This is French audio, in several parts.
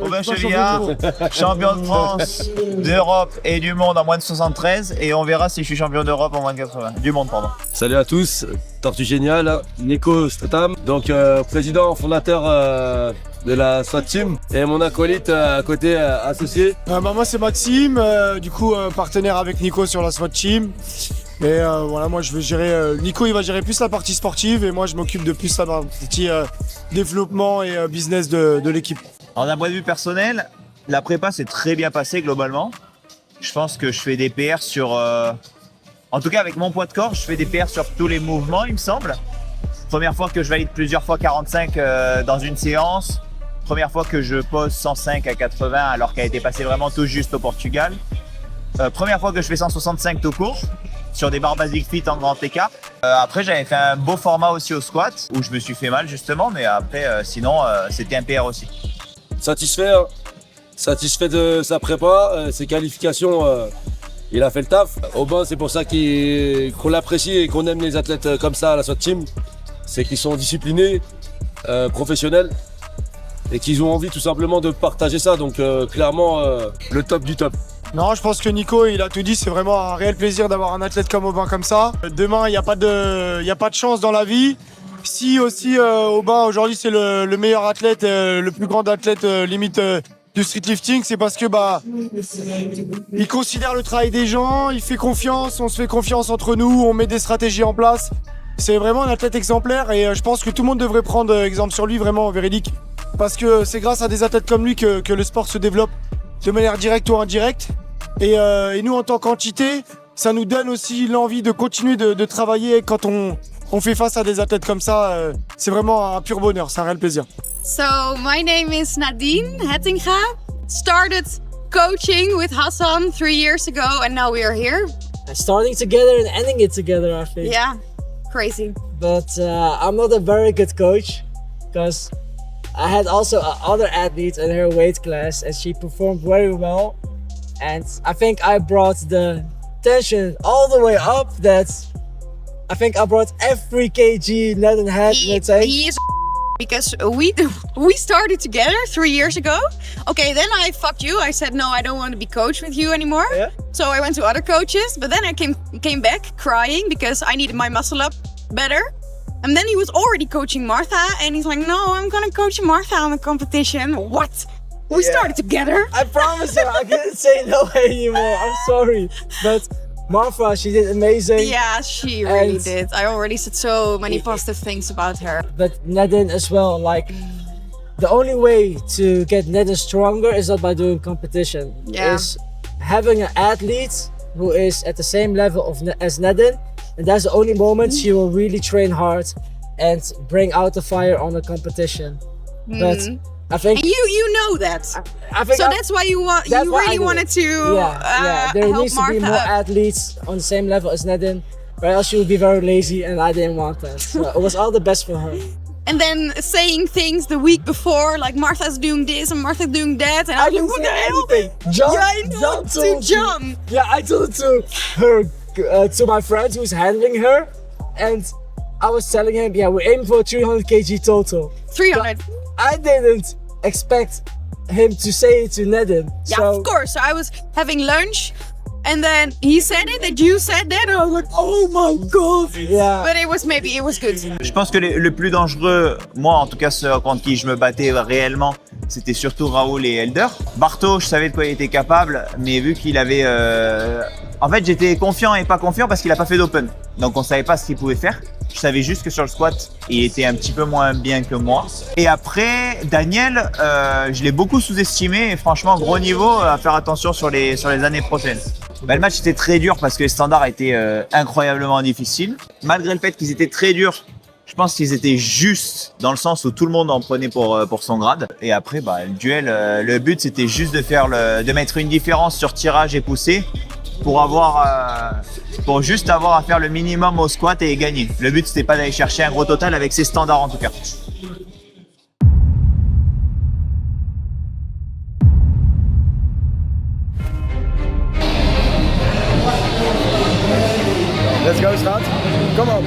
Aubin Chevillard, champion de France, d'Europe et du monde en moins de 73. Et on verra si je suis champion d'Europe en moins de 80. Du monde, pardon. Salut à tous, Tortue Génial, Nico Statham, donc président fondateur de la SWAT Team et mon acolyte à côté associé. Moi c'est Maxime, partenaire avec Nico sur la SWAT Team. Et voilà, moi je vais gérer, Nico il va gérer plus la partie sportive et moi je m'occupe de plus la partie développement et business de l'équipe. Alors d'un point de vue personnel, la prépa s'est très bien passée globalement. Je pense que je fais des PR sur... En tout cas avec mon poids de corps, je fais des PR sur tous les mouvements il me semble. Première fois que je valide plusieurs fois 45 dans une séance. Première fois que je pose 105 à 80 alors qu'elle a été passée vraiment tout juste au Portugal. Première fois que je fais 165 tout court sur des barres basic fit en grand écart. Après j'avais fait un beau format aussi au squat où je me suis fait mal justement, mais après sinon c'était un PR aussi. Satisfait de sa prépa, ses qualifications, il a fait le taf. Aubin, c'est pour ça qu'on l'apprécie et qu'on aime les athlètes comme ça à la SWAT Team. C'est qu'ils sont disciplinés, professionnels et qu'ils ont envie tout simplement de partager ça. Donc clairement, le top du top. Non, je pense que Nico, il a tout dit, c'est vraiment un réel plaisir d'avoir un athlète comme Aubin comme ça. Demain, il n'y a pas de chance dans la vie. Si aussi Aubin, aujourd'hui, c'est le meilleur athlète, le plus grand athlète limite du streetlifting, c'est parce que il considère le travail des gens, il fait confiance, on se fait confiance entre nous, on met des stratégies en place. C'est vraiment un athlète exemplaire et je pense que tout le monde devrait prendre exemple sur lui, vraiment véridique. Parce que c'est grâce à des athlètes comme lui que le sport se développe de manière directe ou indirecte. Et nous, en tant qu'entité, ça nous donne aussi l'envie de continuer de travailler quand on fait face à des athlètes comme ça. C'est vraiment un pur bonheur, c'est un réel plaisir. So, my name is Nadine Hettinga. Started coaching with Hassan 3 years ago and now we are here. Starting together and ending it together, I think. Yeah, crazy. But I'm not a very good coach because I had also other athletes in her weight class and she performed very well. And I think I brought the tension all the way up that I think I brought every kg Nadine had in the tank. He is because we started together 3 years ago. Okay, then I fucked you. I said, no, I don't want to be coached with you anymore. Yeah. So I went to other coaches, but then I came back crying because I needed my muscle up better. And then he was already coaching Martha and he's like, no, I'm gonna coach Martha on the competition. What? We started together. I promise you, I couldn't say no anymore. I'm sorry. But Martha, she did amazing. Yeah, she really did. I already said so many positive things about her. But Nadine as well, like the only way to get Nadine stronger is not by doing competition. Yeah. Is having an athlete who is at the same level as Nadine, and that's the only moment she will really train hard and bring out the fire on the competition. But I think and you know that. I think so that's why you really wanted to there help needs to Martha be more up. athletes on the same level as Nadine, or else she would be very lazy, and I didn't want that. So it was all the best for her. And then saying things the week before, like Martha's doing this and Martha's doing that, and I was like, what the hell? John, Yeah, I know, to John. Yeah, I told it to her, to my friend who's handling her, and I was telling him, yeah, we're aiming for 300 kg total. 300. I didn't expect him to say it to Nadine. Yeah, so, of course. So I was having lunch, and then he said it, that you said that, and I was like, oh my god. Yeah. But it was good. Je pense que le plus dangereux, moi en tout cas ceux contre qui je me battais réellement, c'était surtout Raoul et Elder. Barto, je savais de quoi il était capable, mais vu qu'il avait... En fait, j'étais confiant et pas confiant parce qu'il a pas fait d'open. Donc on savait pas ce qu'il pouvait faire. Je savais juste que sur le squat, il était un petit peu moins bien que moi. Et après, Daniel, je l'ai beaucoup sous-estimé et franchement, gros niveau, à faire attention sur les années prochaines. Le match était très dur parce que les standards étaient incroyablement difficiles. Malgré le fait qu'ils étaient très durs, je pense qu'ils étaient justes dans le sens où tout le monde en prenait pour son grade. Et après, le duel, le but c'était juste de mettre une différence sur tirage et poussée pour juste avoir à faire le minimum au squat et gagner. Le but c'était pas d'aller chercher un gros total avec ses standards en tout cas. Let's go, start. Come on.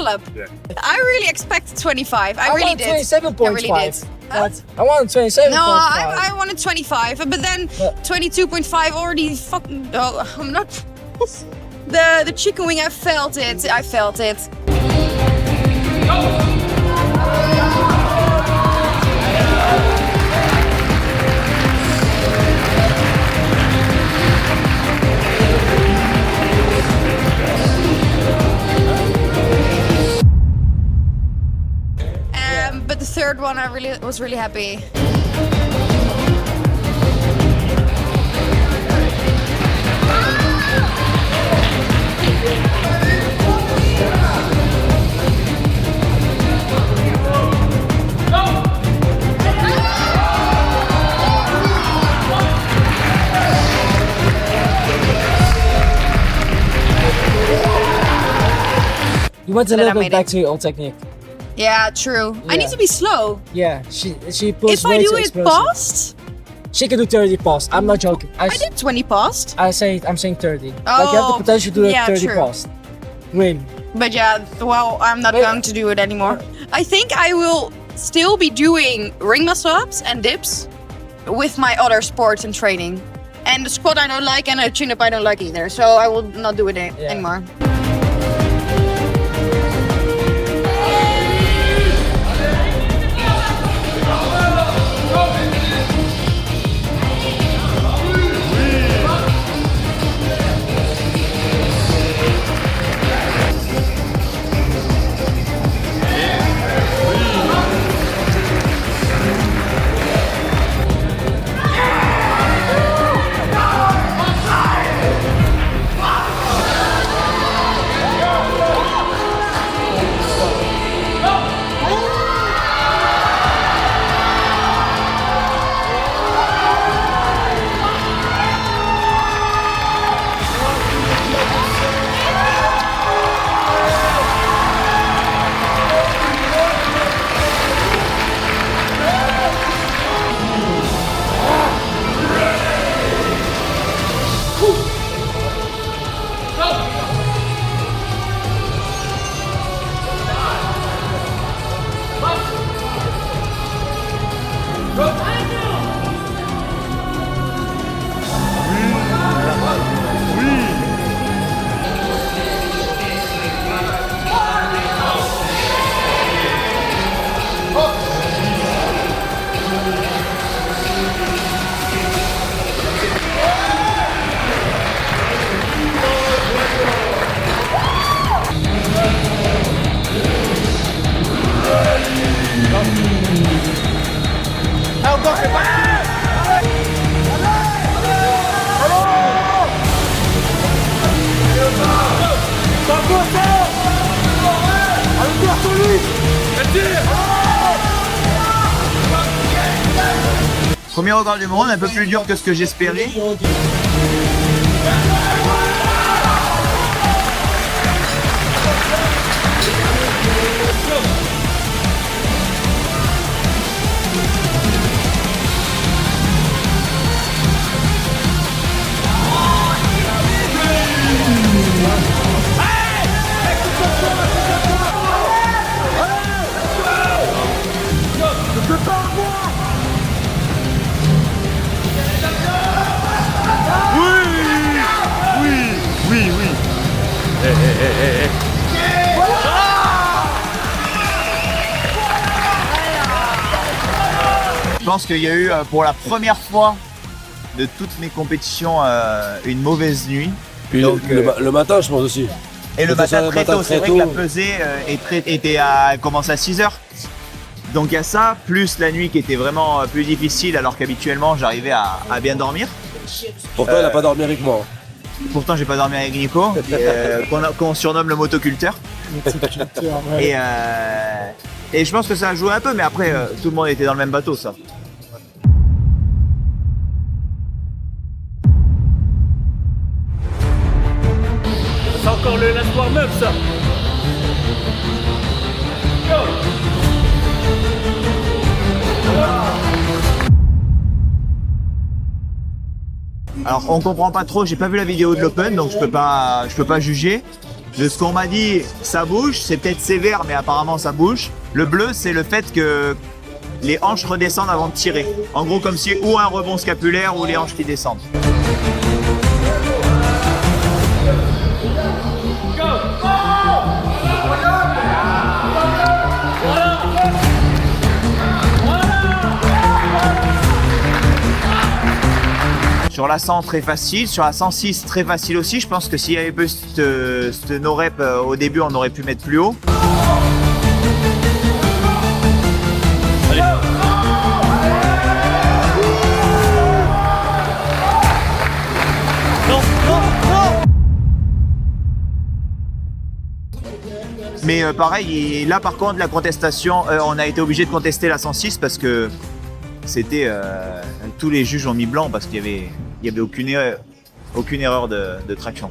muscle up. I really expected 25. I really want did. 27.5. I really did. But I wanted 27.5. No, I wanted 25, but then 22.5 already fucking. Oh, I'm not. The chicken wing, I felt it. I felt it. But the third one, I was really happy. You went a But I little made bit back it. to your old technique. Yeah, true. I need Yeah. to be slow. Yeah, she pulls If I way do too it explosive. fast, She can do 30 past. I'm not joking. I did 20 past. I'm saying 30. Like you have the Oh, potential to do yeah, 30 true. past. Really. But yeah, well, I'm not Wait. going to do it anymore. I think I will still be doing ring muscle ups and dips with my other sports and training. And the squat I don't like, and a chin up I don't like either. So I will not do it anymore. Premier record du monde, un peu plus dur que ce que j'espérais. Je pense qu'il y a eu pour la première fois de toutes mes compétitions une mauvaise nuit. Puis Donc, le matin, je pense aussi. Et le Faut que ça matin soit très le matin tôt, c'est très vrai que la tôt. pesée commence à 6h. Donc il y a ça, plus la nuit qui était vraiment plus difficile alors qu'habituellement j'arrivais à bien dormir. Pourtant, il n'a pas dormi avec moi. Pourtant j'ai pas dormi avec Nico, qu'on surnomme le motoculteur. Et je pense que ça a joué un peu, mais après tout le monde était dans le même bateau ça. C'est encore le last warm-up ça. Alors on comprend pas trop, j'ai pas vu la vidéo de l'Open donc je peux pas juger. De ce qu'on m'a dit, ça bouge, c'est peut-être sévère, mais apparemment ça bouge. Le bleu, c'est le fait que les hanches redescendent avant de tirer. En gros, comme si ou un rebond scapulaire ou les hanches qui descendent. Sur la 100, très facile. Sur la 106, très facile aussi. Je pense que s'il y avait peu cette no rep au début, on aurait pu mettre plus haut. Mais pareil, là par contre, la contestation, on a été obligé de contester la 106 parce que c'était tous les juges ont mis blanc parce qu'il y avait aucune erreur de traction.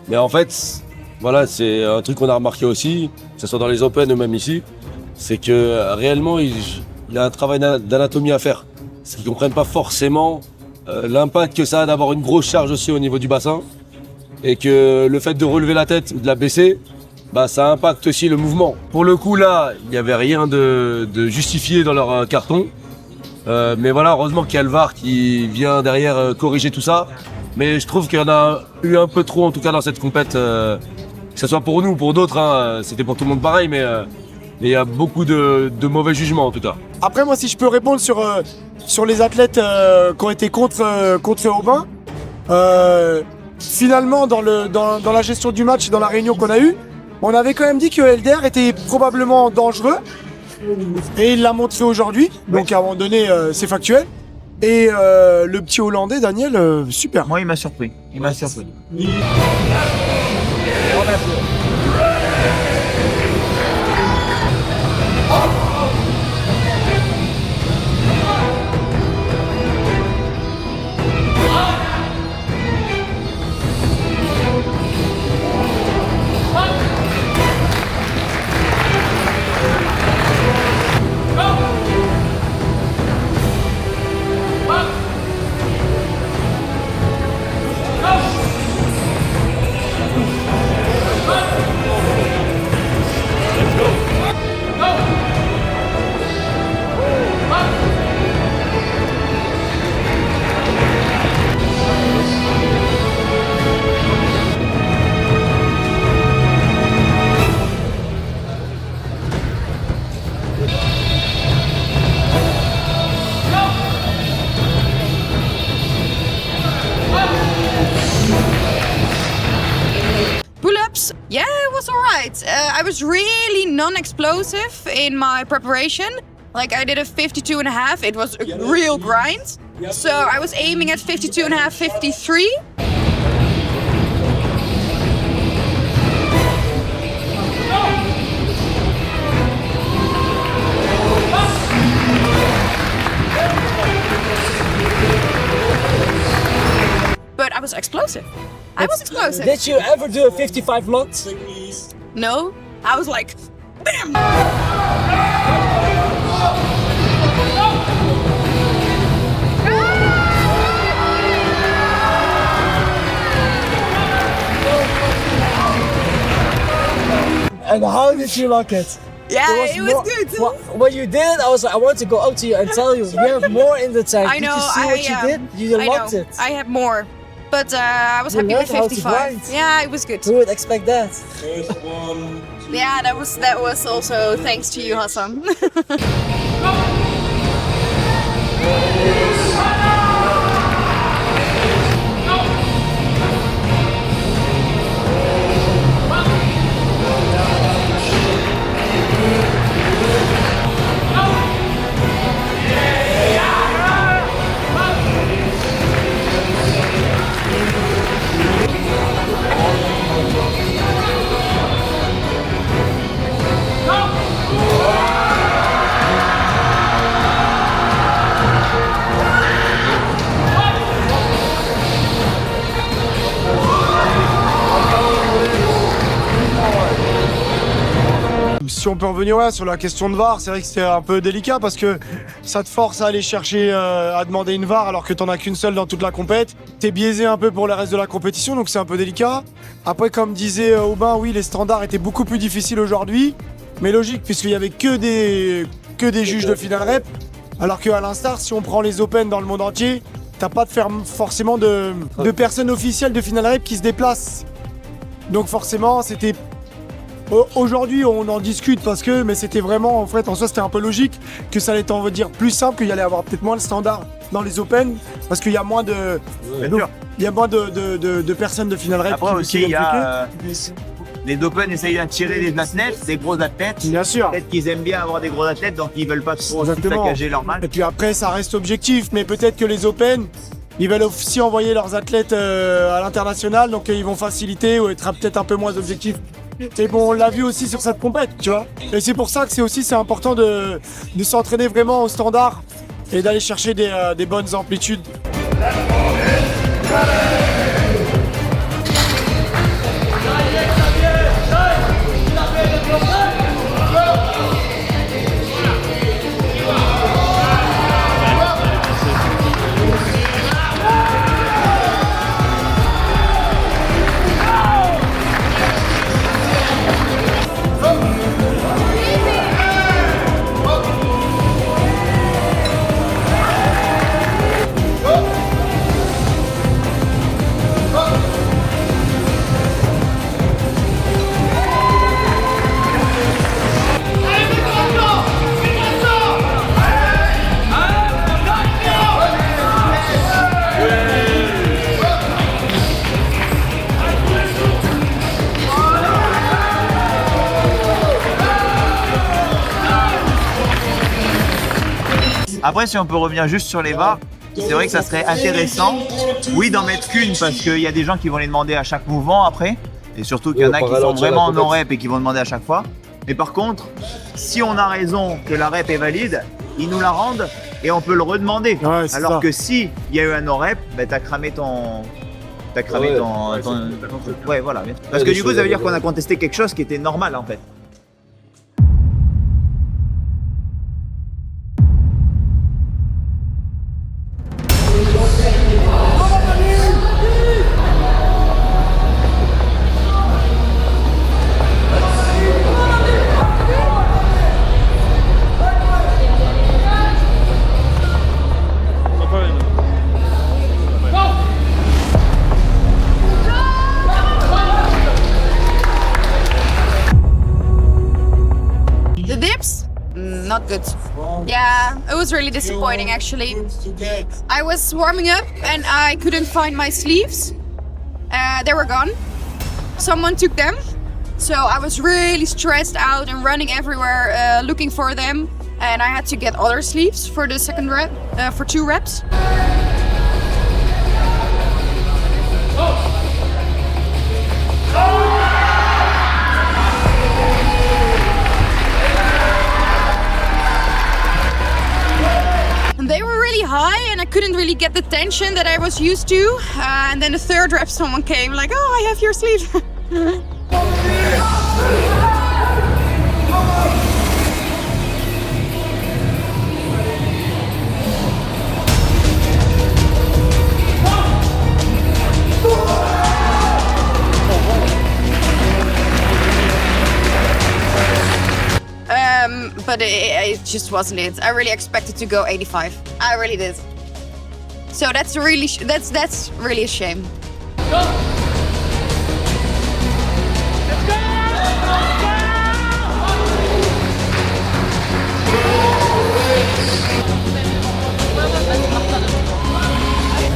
Mais en fait, voilà, c'est un truc qu'on a remarqué aussi, que ce soit dans les Open ou même ici, c'est que réellement, il y a un travail d'anatomie à faire. C'est qu'ils ne comprennent pas forcément l'impact que ça a d'avoir une grosse charge aussi au niveau du bassin et que le fait de relever la tête ou de la baisser, bah, ça impacte aussi le mouvement. Pour le coup, là, il n'y avait rien de justifié dans leur carton. Mais voilà, heureusement qu'il y a le VAR qui vient derrière corriger tout ça. Mais je trouve qu'il y en a eu un peu trop, en tout cas dans cette compète, que ce soit pour nous ou pour d'autres, hein, c'était pour tout le monde pareil, mais il y a beaucoup de mauvais jugements en tout cas. Après, moi, si je peux répondre sur les athlètes qui ont été contre Aubin, finalement, dans la gestion du match et dans la réunion qu'on a eue, on avait quand même dit que Helder était probablement dangereux, et il l'a montré aujourd'hui, donc à un moment donné, c'est factuel. Et le petit Hollandais, Daniel, super. Moi, il m'a surpris. Il m'a surpris. Pull-ups, yeah, it was alright. I was really non-explosive in my preparation. Like I did a 52.5, it was a real grind. So I was aiming at 52.5, 53. But I was explosive. I was explosive. Did you ever do a 55 lot? No, I was like, bam! And how did you lock it? Yeah, it was good. What you did, I was like, I want to go up to you and tell you, you have more in the tank. I know. Did you see what you did? You locked it. I had more, but I was You happy with learned how to 55. grind. Yeah, it was good. Who would expect that? Yeah, that was also thanks to you, Hassan. si on peut revenir sur la question de VAR, c'est vrai que c'est un peu délicat parce que ça te force à aller chercher, à demander une VAR alors que t'en as qu'une seule dans toute la compète. T'es biaisé un peu pour le reste de la compétition, donc c'est un peu délicat. Après, comme disait Aubin, oui, les standards étaient beaucoup plus difficiles aujourd'hui, mais logique puisqu'il y avait que des juges de finale rep, alors qu'à l'instar, si on prend les Open dans le monde entier, t'as pas forcément de personnes officielles de finale rep qui se déplacent. Donc forcément, c'était... Aujourd'hui, on en discute mais c'était vraiment, en fait, en soi, c'était un peu logique que ça allait être, on va dire, plus simple, qu'il y allait avoir peut-être moins de standards dans les Open, parce qu'il y a moins de... Il y a moins de personnes de finale rep. Après aussi, il y a... les Open essayent d'attirer des athlètes, des gros athlètes. Bien sûr. Peut-être qu'ils aiment bien avoir des gros athlètes, donc ils veulent pas trop saccager leur match. Et puis après, ça reste objectif, mais peut-être que les Open, ils veulent aussi envoyer leurs athlètes à l'international, donc ils vont faciliter ou être peut-être un peu moins objectifs. Et bon, on l'a vu aussi sur cette compète, tu vois. Et c'est pour ça que c'est important de s'entraîner vraiment au standard et d'aller chercher des bonnes amplitudes. Après, si on peut revenir juste sur les VAR, c'est vrai que ça serait intéressant, oui, d'en mettre qu'une, parce qu'il y a des gens qui vont les demander à chaque mouvement après, et surtout qu'il y en a qui sont vraiment en non-rep et qui vont demander à chaque fois. Mais par contre, si on a raison que la rep est valide, ils nous la rendent et on peut le redemander. Ouais, alors que si il y a eu un non-rep, ben t'as cramé ton... Ouais, voilà. Parce que du coup, ça veut dire qu'on a contesté quelque chose qui était normal en fait. Not good. Yeah, it was really disappointing actually. I was warming up and I couldn't find my sleeves. They were gone. Someone took them. So I was really stressed out and running everywhere looking for them. And I had to get other sleeves for the second rep, for 2 reps. They were really high and I couldn't really get the tension that I was used to. And then the 3rd rep someone came like, oh, I have your sleeve. But it just wasn't it. I really expected to go 85. I really did. So that's really that's really a shame.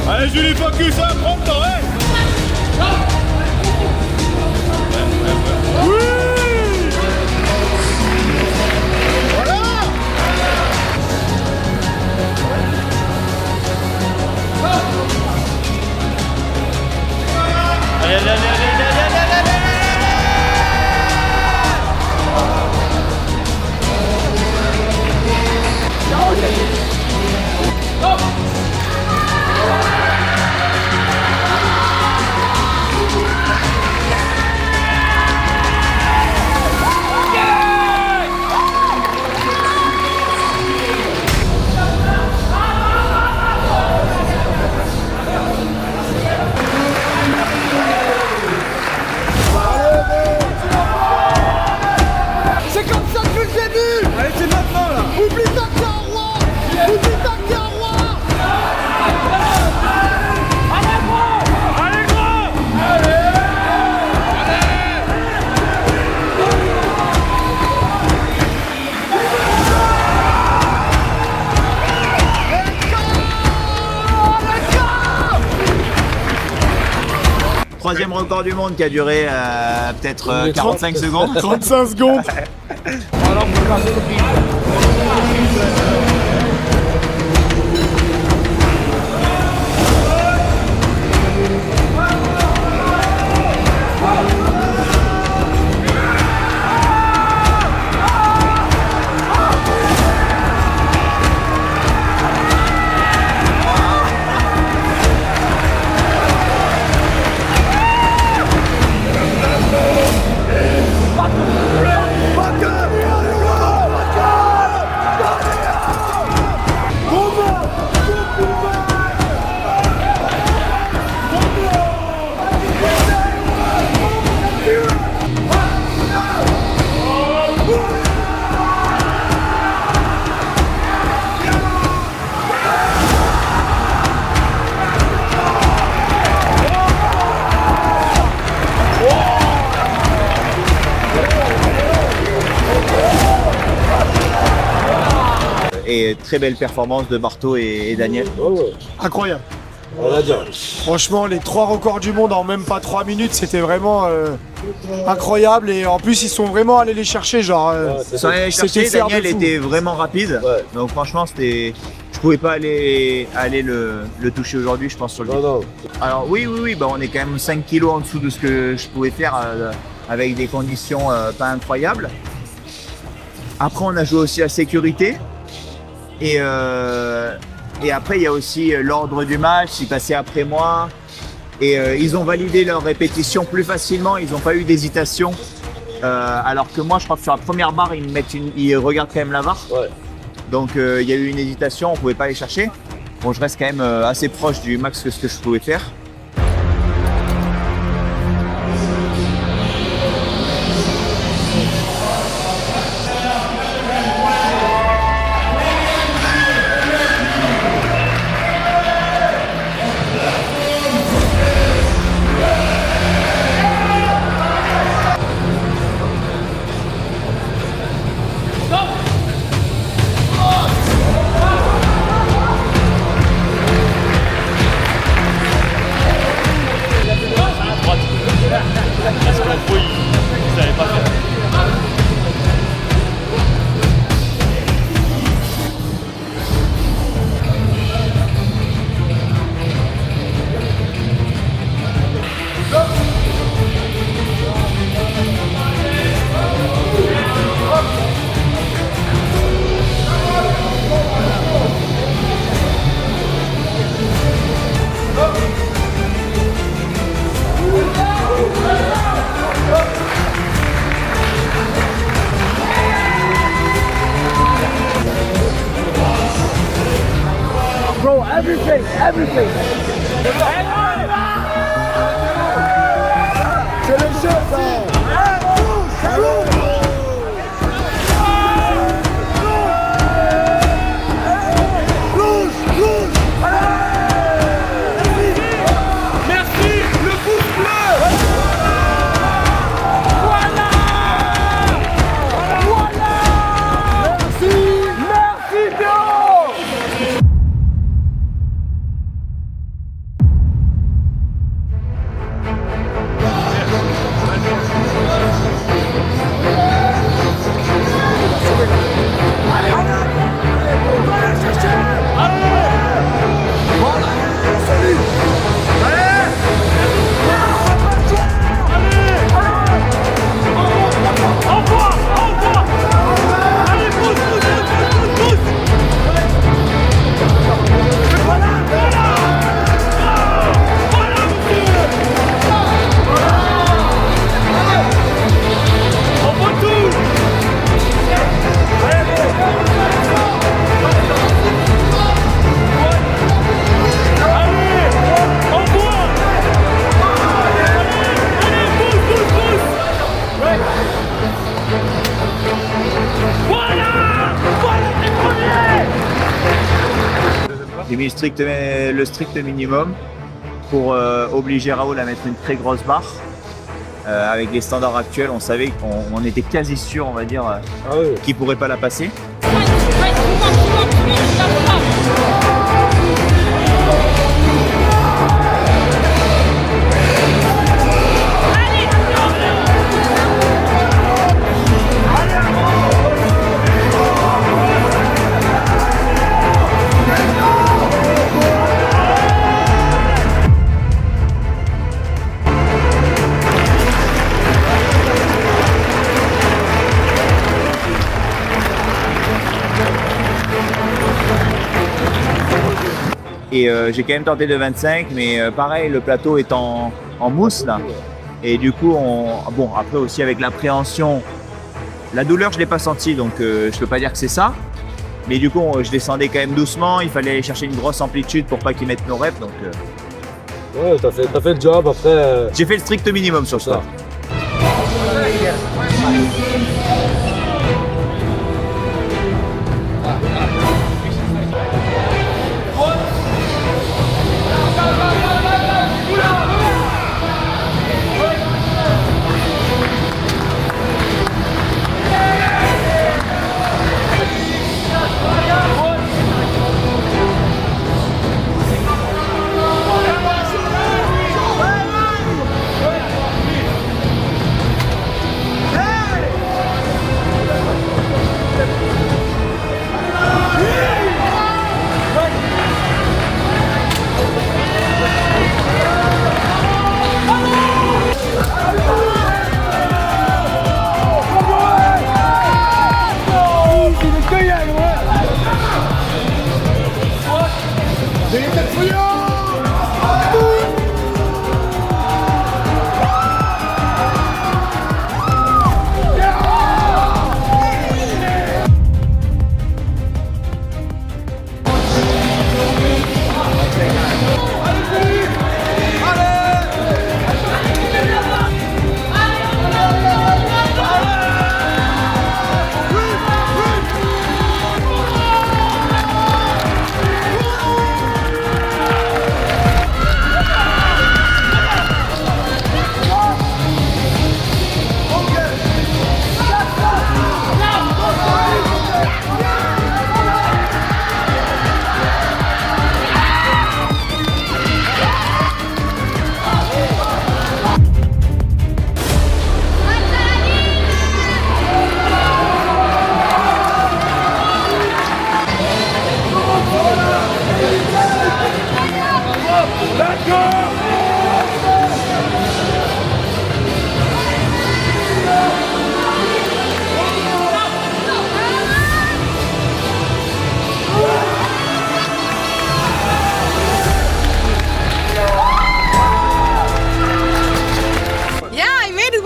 Allez Julie, focus, hein, prends le temps, hein. troisième record du monde qui a duré peut-être 45 secondes. 35 secondes. Et très belle performance de Barto et Daniel. Incroyable. On a dit. Franchement, les 3 records du monde en même pas 3 minutes, c'était vraiment incroyable. Et en plus, ils sont vraiment allés les chercher. Genre, Sans aller chercher, faire de Daniel fou. était vraiment rapide. Ouais. Donc franchement, je pouvais pas aller le toucher aujourd'hui, je pense, sur le Non. Alors oui, bah, on est quand même 5 kilos en dessous de ce que je pouvais faire avec des conditions pas incroyables. Après, on a joué aussi à sécurité. Et après, il y a aussi l'ordre du match, ils passaient après moi. Et ils ont validé leur répétition plus facilement, ils n'ont pas eu d'hésitation. Alors que moi, je crois que sur la première barre, ils regardent quand même la barre. Ouais. Donc il y a eu une hésitation, on ne pouvait pas aller chercher. Bon, je reste quand même assez proche du max que ce que je pouvais faire. Bro, everything. C'est le jeu, ça. J'ai mis le strict minimum pour obliger Raoul à mettre une très grosse barre. Avec les standards actuels, on savait qu'on était quasi sûr, on va dire, qu'il ne pourrait pas la passer. Et j'ai quand même tenté de 25, mais pareil, le plateau est en mousse là. Et du coup, bon, après aussi avec l'appréhension, la douleur, je l'ai pas sentie, donc je peux pas dire que c'est ça. Mais du coup, je descendais quand même doucement. Il fallait aller chercher une grosse amplitude pour pas qu'ils mettent nos reps. Donc, Ouais, t'as fait le job après. j'ai fait le strict minimum sur ça.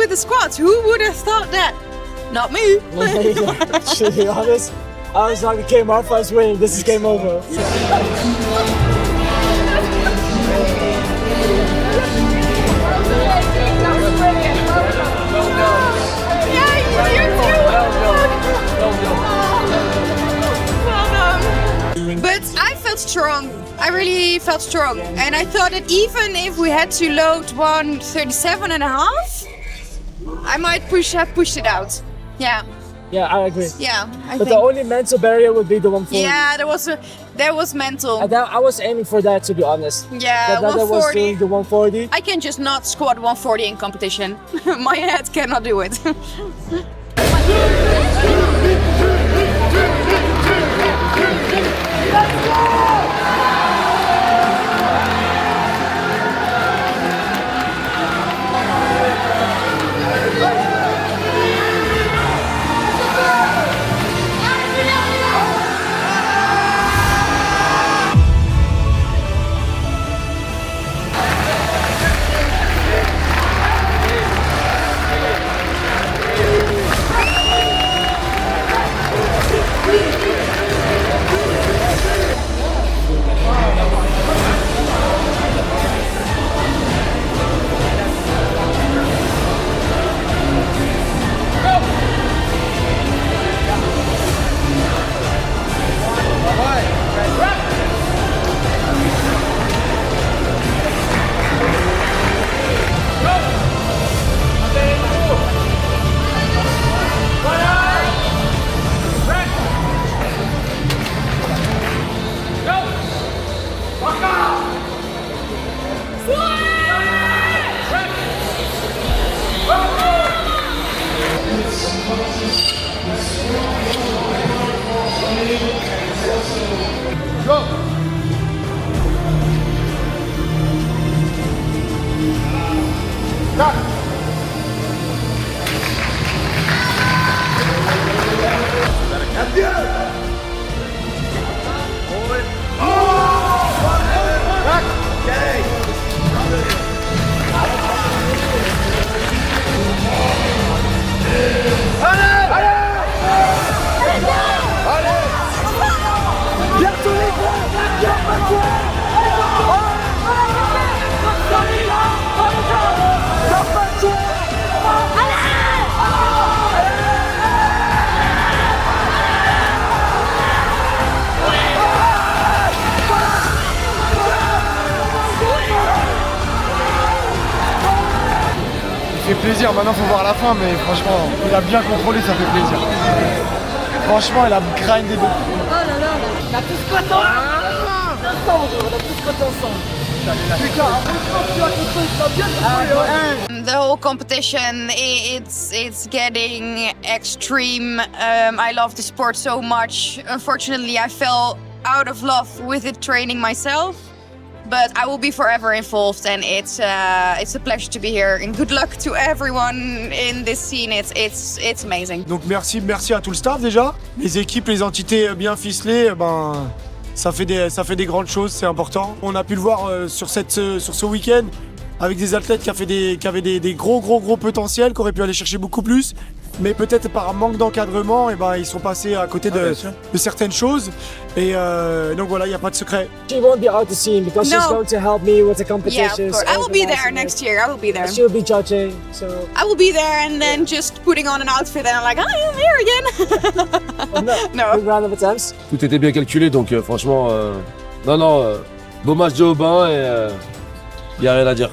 The squats. Who would have thought that? Not me. To be honest, I was like, okay, Martha's winning. This is game over. But I felt strong. I really felt strong. And I thought that even if we had to load 137 and a half, I might have pushed it out. Yeah. Yeah, I agree. Yeah, I But think. the only mental barrier would be the 140. Yeah, there was mental. And I was aiming for that, to be honest. Yeah, But that was 140. doing the 140. I can just not squat 140 in competition. My head cannot do it. fait plaisir. Maintenant, faut voir la fin, mais franchement, il a bien contrôlé, ça fait plaisir. Franchement, il a grindé de fou. The whole competition, it's getting extreme. I love the sport so much. Unfortunately, I fell out of love with it training myself. But I will be forever involved, and it's a pleasure to be here. And good luck to everyone in this scene. It's amazing. Donc merci à tout le staff déjà. Les équipes, les entités bien ficelées, ça fait des grandes choses, c'est important. On a pu le voir sur ce week-end avec des athlètes qui avaient des gros potentiels, qui auraient pu aller chercher beaucoup plus. Mais peut-être par manque d'encadrement, ils sont passés à côté de certaines choses. Et donc voilà, il n'y a pas de secret. She won't be out the scene because she's going to help me with the Yeah, competitions. of course. I will be there next year. I will be there. She'll be judging, so... I will be there, and then just putting on an outfit, and I'm like, I am here again. No. Big round of attempts. Tout était bien calculé, donc franchement, beau match de Aubin et il n'y a rien à dire.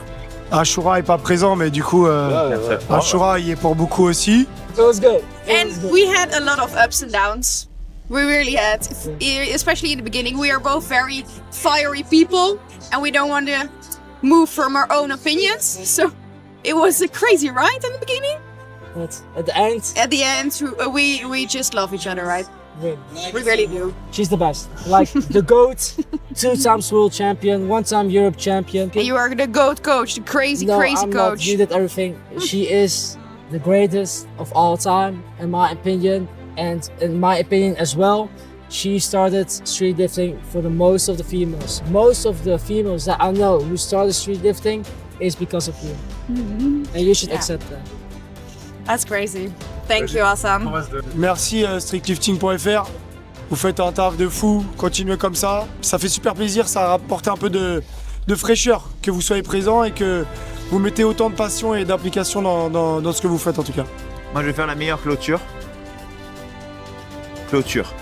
Ashura est pas présent, mais du coup, Ashura y est pour beaucoup aussi. It was good. And we had a lot of ups and downs. We really had, especially in the beginning. We are both very fiery people, and we don't want to move from our own opinions. So it was a crazy ride in the beginning. But at the end, we just love each other, right? win. We really do. She's the best. Like the GOAT, 2 times world champion, 1 time Europe champion. And you are the GOAT coach, the crazy I'm coach. Not. You did everything. She is the greatest of all time, in my opinion. And in my opinion as well, she started street lifting for the most of the females. Most of the females that I know who started street lifting is because of you. And you should accept that. That's crazy. Thank you, Assam. Merci strictlifting.fr. Vous faites un taf de fou, continuez comme ça. Ça fait super plaisir, ça rapporte un peu de fraîcheur que vous soyez présents et que vous mettez autant de passion et d'implication dans ce que vous faites en tout cas. Moi je vais faire la meilleure clôture. Clôture.